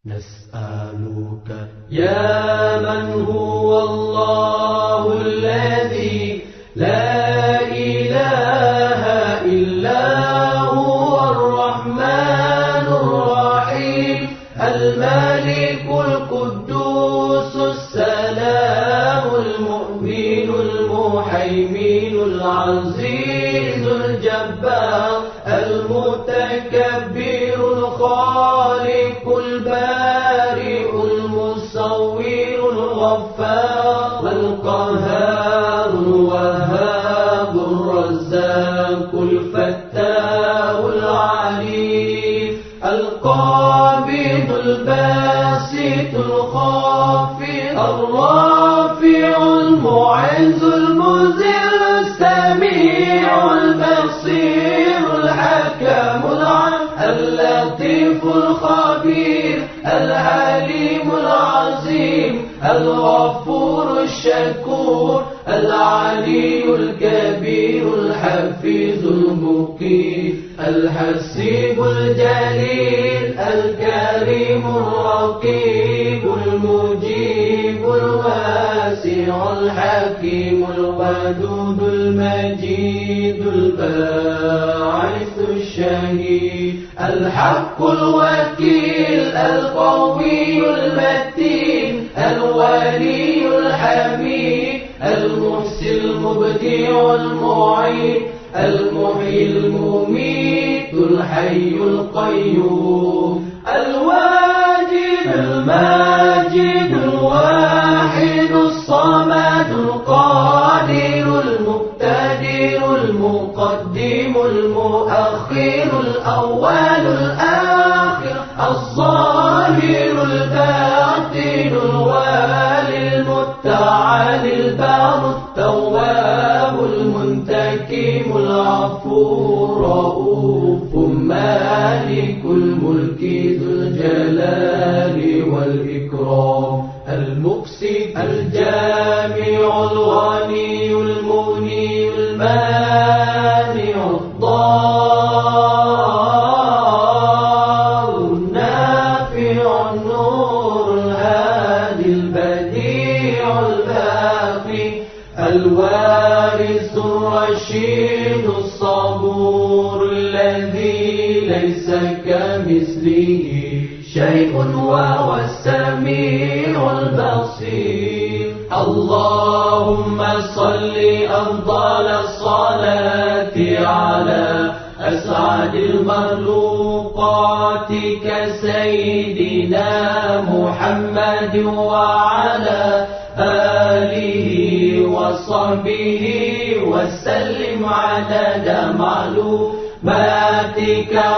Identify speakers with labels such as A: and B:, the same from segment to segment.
A: نسألك يا من هو الله الذي لا إله إلا هو الرحمن الرحيم الملك القدوس السلام المؤمن المهيمن العزيز الجبار المتكبر الخالق البارئ المصور الغفار القهار الوهاب الرزاق الفتاح العليم القابض الباسط الخافض الرافع المعز المذل السميع البصير الحكم اللطيف الخبير العليم العظيم الغفور الشكور العلي الكبير الحفيظ المقيم الحسيب الجليل الكريم الرقيب المجيب الواسع الحكيم الودود المجيد الباعث الشهيد الحق الوكيل القوي المتين الولي الحميد المحسن المبدع المعيد المحيي المميت الحي القيوم الواجد الماجد الواحد الصمد القادر المقتدر المقدم المؤخر الأول الآخر الظاهر الباطن الوالي المتعالي البار التواب المنتكم العفو الرؤوف مالك الملك ذو الجلال والإكرام المقسط الجامع الغني المغني المانع الضار النافع النور الهادي البديع الباقي الوارث الرشيد الصبور الذي ليس كمثله شيء وهو السميع البصير اللهم صل أفضل الصلاة على أسعد المخلوقات كسيدنا محمد وعلى آله وصحبه وسلم عدد معلوماتك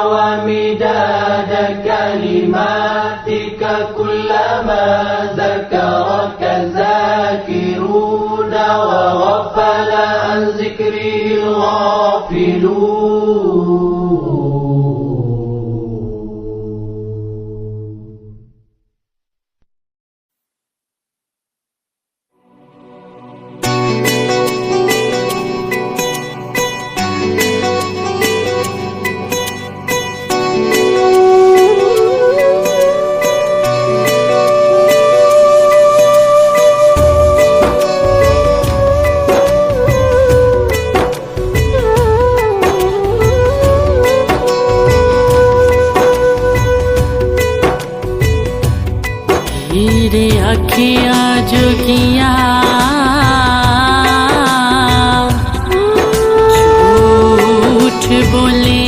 A: ومداد كلماتك كلما ذكرك ذاكرون وغفل عن ذكره الغافلون.
B: अखियाँ जोगियाँ झूठ बोले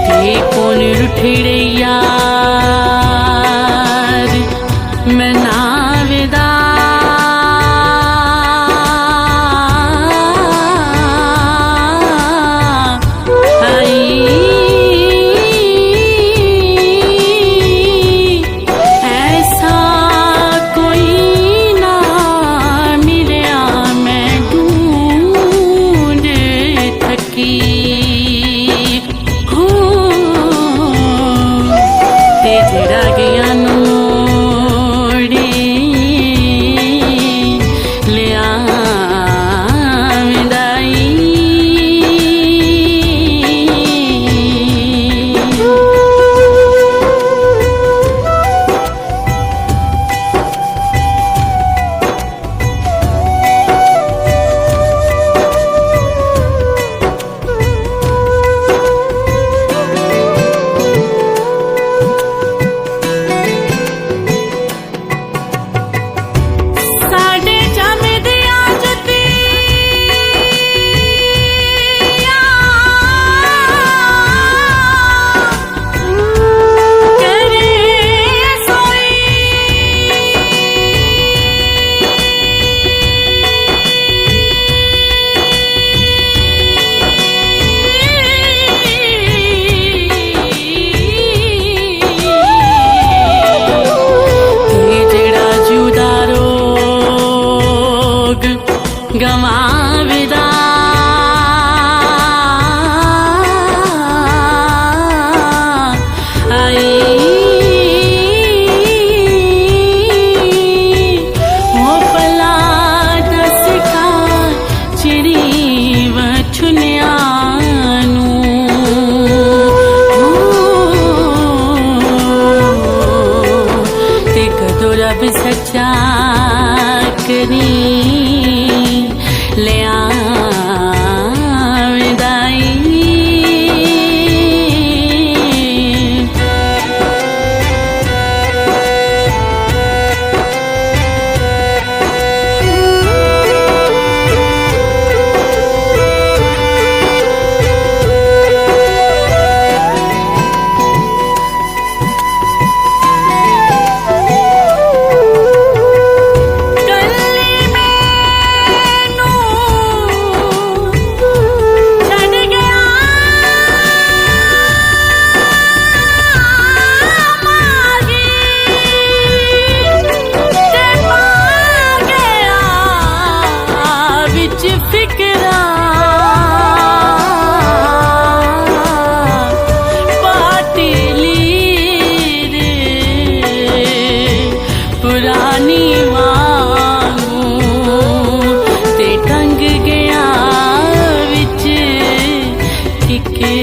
B: ते कौन रुठड़े यार मैं नावेदा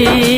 B: रे